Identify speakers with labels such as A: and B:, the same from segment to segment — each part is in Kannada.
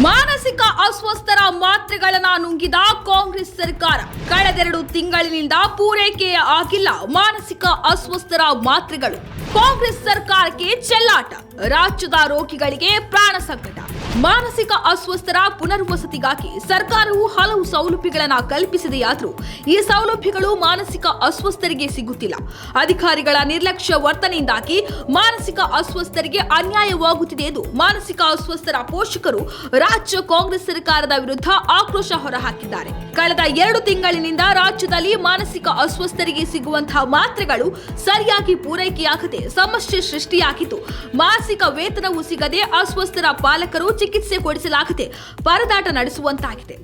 A: ಮಾನಸಿಕ ಅಸ್ವಸ್ಥರ ಮಾತ್ರೆಗಳನ್ನ ನುಂಗಿದ ಕಾಂಗ್ರೆಸ್ ಸರ್ಕಾರ ಕಳೆದೆರಡು ತಿಂಗಳಿನಿಂದ ಪೂರೈಕೆ ಆಗಿಲ್ಲ ಮಾನಸಿಕ ಅಸ್ವಸ್ಥರ ಮಾತ್ರೆಗಳು. ಕಾಂಗ್ರೆಸ್ ಸರ್ಕಾರಕ್ಕೆ ಚೆಲ್ಲಾಟ, ರಾಜ್ಯದ ರೋಗಿಗಳಿಗೆ ಪ್ರಾಣ ಸಂಕಟ. ಮಾನಸಿಕ ಅಸ್ವಸ್ಥರ ಪುನರ್ವಸತಿಗಾಗಿ ಸರ್ಕಾರವು ಹಲವು ಸೌಲಭ್ಯಗಳನ್ನು ಕಲ್ಪಿಸಿದೆಯಾದರೂ ಈ ಸೌಲಭ್ಯಗಳು ಮಾನಸಿಕ ಅಸ್ವಸ್ಥರಿಗೆ ಸಿಗುತ್ತಿಲ್ಲ. ಅಧಿಕಾರಿಗಳ ನಿರ್ಲಕ್ಷ್ಯ ವರ್ತನೆಯಿಂದಾಗಿ ಮಾನಸಿಕ ಅಸ್ವಸ್ಥರಿಗೆ ಅನ್ಯಾಯವಾಗುತ್ತಿದೆ ಎಂದು ಮಾನಸಿಕ ಅಸ್ವಸ್ಥರ ಪೋಷಕರು ರಾಜ್ಯ ಕಾಂಗ್ರೆಸ್ ಸರ್ಕಾರದ ವಿರುದ್ಧ ಆಕ್ರೋಶ ಹೊರಹಾಕಿದ್ದಾರೆ. ಕಳೆದ 2 ತಿಂಗಳಿನಿಂದ ರಾಜ್ಯದಲ್ಲಿ ಮಾನಸಿಕ ಅಸ್ವಸ್ಥರಿಗೆ ಸಿಗುವಂತಹ ಮಾತ್ರೆಗಳು ಸರಿಯಾಗಿ ಪೂರೈಕೆಯಾಗದೆ ಸಮಸ್ಯೆ ಸೃಷ್ಟಿಯಾಗಿದ್ದು, ಮಾಸಿಕ ವೇತನವೂ ಸಿಗದೆ ಅಸ್ವಸ್ಥರ ಪಾಲಕರು ಚಿಕಿತ್ಸೆ ಕೊಡಿಸಲಾಗದೆ ಪರದಾಟ ನಡೆಸುವಂತಾಗಿದೆ.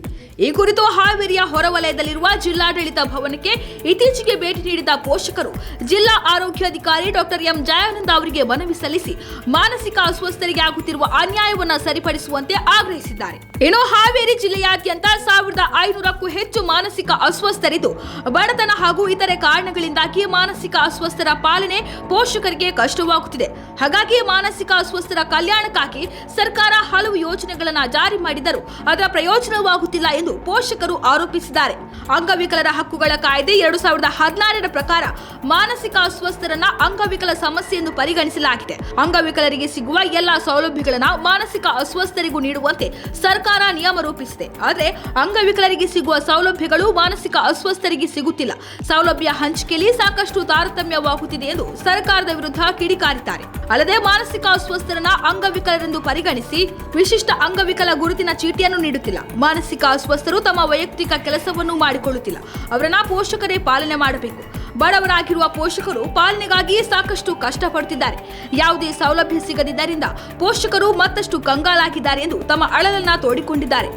A: ಈ ಕುರಿತು ಹಾವೇರಿಯ ಹೊರವಲಯದಲ್ಲಿರುವ ಜಿಲ್ಲಾಡಳಿತ ಭವನಕ್ಕೆ ಇತ್ತೀಚೆಗೆ ಭೇಟಿ ನೀಡಿದ ಪೋಷಕರು ಜಿಲ್ಲಾ ಆರೋಗ್ಯಾಧಿಕಾರಿ ಡಾಕ್ಟರ್ ಎಂ ಜಯಾನಂದ ಅವರಿಗೆ ಮನವಿ ಸಲ್ಲಿಸಿ ಮಾನಸಿಕ ಅಸ್ವಸ್ಥರಿಗೆ ಆಗುತ್ತಿರುವ ಅನ್ಯಾಯವನ್ನು ಸರಿಪಡಿಸುವಂತೆ ಆಗ್ರಹಿಸಿದ್ದಾರೆ. ಇನ್ನು ಹಾವೇರಿ ಜಿಲ್ಲೆಯಾದ್ಯಂತ 1500ಕ್ಕೂ ಹೆಚ್ಚು ಮಾನಸಿಕ ಅಸ್ವಸ್ಥರಿದ್ದು, ಬಡತನ ಹಾಗೂ ಇತರೆ ಕಾರಣಗಳಿಂದಾಗಿ ಮಾನಸಿಕ ಅಸ್ವಸ್ಥರ ಪಾಲನೆ ಪೋಷಕರಿಗೆ ಕಷ್ಟವಾಗುತ್ತಿದೆ. ಹಾಗಾಗಿ ಮಾನಸಿಕ ಅಸ್ವಸ್ಥರ ಕಲ್ಯಾಣಕ್ಕಾಗಿ ಸರ್ಕಾರ ಹಲವು ಯೋಜನೆಗಳನ್ನು ಜಾರಿ ಮಾಡಿದರೂ ಅದರ ಪ್ರಯೋಜನವಾಗುತ್ತಿಲ್ಲ ಎಂದು ಪೋಷಕರು ಆರೋಪಿಸಿದ್ದಾರೆ. ಅಂಗವಿಕಲರ ಹಕ್ಕುಗಳ ಕಾಯ್ದೆ 2016ರ ಪ್ರಕಾರ ಮಾನಸಿಕ ಅಸ್ವಸ್ಥರನ್ನ ಅಂಗವಿಕಲ ಸಮಸ್ಯೆ ಎಂದು ಪರಿಗಣಿಸಲಾಗಿದೆ. ಅಂಗವಿಕಲರಿಗೆ ಸಿಗುವ ಎಲ್ಲಾ ಸೌಲಭ್ಯಗಳನ್ನು ಮಾನಸಿಕ ಅಸ್ವಸ್ಥರಿಗೂ ನೀಡುವಂತೆ ಸರ್ಕಾರ ನಿಯಮ ರೂಪಿಸಿದೆ. ಆದರೆ ಅಂಗವಿಕಲರಿಗೆ ಸಿಗುವ ಸೌಲಭ್ಯಗಳು ಮಾನಸಿಕ ಅಸ್ವಸ್ಥರಿಗೆ ಸಿಗುತ್ತಿಲ್ಲ. ಸೌಲಭ್ಯ ಹಂಚಿಕೆಯಲ್ಲಿ ಸಾಕಷ್ಟು ತಾರತಮ್ಯವಾಗುತ್ತಿದೆ ಎಂದು ಸರ್ಕಾರದ ವಿರುದ್ಧ ಕಿಡಿಕಾರಿದ್ದಾರೆ. ಅಲ್ಲದೆ ಮಾನಸಿಕ ಅಸ್ವಸ್ಥರನ್ನ ಅಂಗವಿಕಲರೆಂದು ಪರಿಗಣಿಸಿ ವಿಶಿಷ್ಟ ಅಂಗವಿಕಲ ಗುರುತಿನ ಚೀಟಿಯನ್ನು ನೀಡುತ್ತಿಲ್ಲ. ಮಾನಸಿಕ ಅಸ್ವಸ್ಥರು ತಮ್ಮ ವೈಯಕ್ತಿಕ ಕೆಲಸವನ್ನು ಮಾಡಿಕೊಳ್ಳುತ್ತಿಲ್ಲ. ಅವರನ್ನ ಪೋಷಕರೇ ಪಾಲನೆ ಮಾಡಬೇಕು. ಬಡವರಾಗಿರುವ ಪೋಷಕರು ಪಾಲನೆಗಾಗಿ ಸಾಕಷ್ಟು ಕಷ್ಟಪಡುತ್ತಿದ್ದಾರೆ. ಯಾವುದೇ ಸೌಲಭ್ಯ ಸಿಗದಿದ್ದರಿಂದ ಪೋಷಕರು ಮತ್ತಷ್ಟು ಕಂಗಾಲಾಗಿದ್ದಾರೆ ಎಂದು ತಮ್ಮ ಅಳಲನ್ನ ತೋಡಿಕೊಂಡಿದ್ದಾರೆ.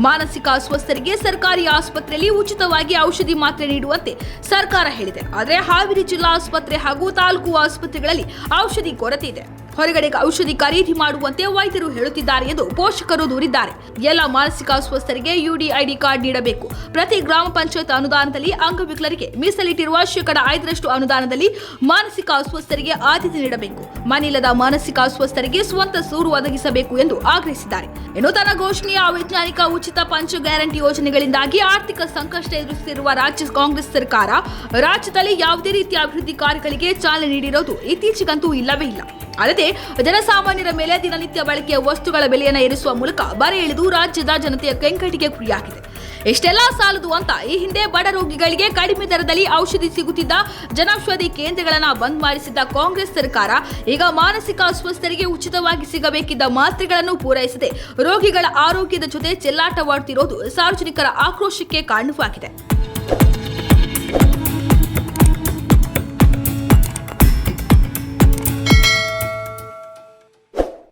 A: ಮಾನಸಿಕ ಅಸ್ವಸ್ಥರಿಗೆ ಸರ್ಕಾರಿ ಆಸ್ಪತ್ರೆಯಲ್ಲಿ ಉಚಿತವಾಗಿ ಔಷಧಿ ಮಾತ್ರೆ ನೀಡುವಂತೆ ಸರ್ಕಾರ ಹೇಳಿದೆ. ಆದರೆ ಹಾವೇರಿ ಜಿಲ್ಲಾ ಆಸ್ಪತ್ರೆ ಹಾಗೂ ತಾಲೂಕು ಆಸ್ಪತ್ರೆಗಳಲ್ಲಿ ಔಷಧಿ ಕೊರತೆ ಇದೆ. ಹೊರಗಡೆ ಔಷಧಿ ಖರೀದಿ ಮಾಡುವಂತೆ ವೈದ್ಯರು ಹೇಳುತ್ತಿದ್ದಾರೆ ಎಂದು ಪೋಷಕರು ದೂರಿದ್ದಾರೆ. ಎಲ್ಲ ಮಾನಸಿಕ ಅಸ್ವಸ್ಥರಿಗೆ ಯುಡಿಐಡಿ ಕಾರ್ಡ್ ನೀಡಬೇಕು. ಪ್ರತಿ ಗ್ರಾಮ ಪಂಚಾಯತ್ ಅನುದಾನದಲ್ಲಿ ಅಂಗವಿಕಲರಿಗೆ ಮೀಸಲಿಟ್ಟಿರುವ 5% ಅನುದಾನದಲ್ಲಿ ಮಾನಸಿಕ ಅಸ್ವಸ್ಥರಿಗೆ ಆದ್ಯತೆ ನೀಡಬೇಕು. ಮನೆಯಿಲ್ಲದ ಮಾನಸಿಕ ಅಸ್ವಸ್ಥರಿಗೆ ಸ್ವಂತ ಸೂರು ಒದಗಿಸಬೇಕು ಎಂದು ಆಗ್ರಹಿಸಿದ್ದಾರೆ. ಇನ್ನು ತನ್ನ ಘೋಷಣೆಯ ಅವೈಜ್ಞಾನಿಕ ಉಚಿತ ಪಂಚ ಗ್ಯಾರಂಟಿ ಯೋಜನೆಗಳಿಂದಾಗಿ ಆರ್ಥಿಕ ಸಂಕಷ್ಟ ಎದುರಿಸುತ್ತಿರುವ ರಾಜ್ಯ ಕಾಂಗ್ರೆಸ್ ಸರ್ಕಾರ ರಾಜ್ಯದಲ್ಲಿ ಯಾವುದೇ ರೀತಿಯ ಅಭಿವೃದ್ಧಿ ಕಾರ್ಯಗಳಿಗೆ ಚಾಲನೆ ನೀಡಿರುವುದು ಇತ್ತೀಚೆಗಂತೂ ಇಲ್ಲವೇ ಇಲ್ಲ. ಅಲ್ಲದೆ ಜನಸಾಮಾನ್ಯರ ಮೇಲೆ ದಿನನಿತ್ಯ ಬಳಕೆಯ ವಸ್ತುಗಳ ಬೆಲೆಯನ್ನು ಏರಿಸುವ ಮೂಲಕ ಬರೆ ಎಳೆದು ರಾಜ್ಯದ ಜನತೆಯ ಕೆಂಗಟ್ಟಿಗೆ ಗುರಿಯಾಗಿದೆ. ಇಷ್ಟೆಲ್ಲ ಸಾಲದು ಅಂತ ಈ ಹಿಂದೆ ಬಡ ರೋಗಿಗಳಿಗೆ ಕಡಿಮೆ ದರದಲ್ಲಿ ಔಷಧಿ ಸಿಗುತ್ತಿದ್ದ ಜನೌಷಧಿ ಕೇಂದ್ರಗಳನ್ನು ಬಂದ್ ಮಾಡಿಸಿದ್ದ ಕಾಂಗ್ರೆಸ್ ಸರ್ಕಾರ ಈಗ ಮಾನಸಿಕ ಅಸ್ವಸ್ಥರಿಗೆ ಉಚಿತವಾಗಿ ಸಿಗಬೇಕಿದ್ದ ಮಾತ್ರೆಗಳನ್ನು ಪೂರೈಸದೆ ರೋಗಿಗಳ ಆರೋಗ್ಯದ ಜೊತೆ ಚೆಲ್ಲಾಟವಾಡುತ್ತಿರುವುದು ಸಾರ್ವಜನಿಕರ ಆಕ್ರೋಶಕ್ಕೆ ಕಾರಣವಾಗಿದೆ.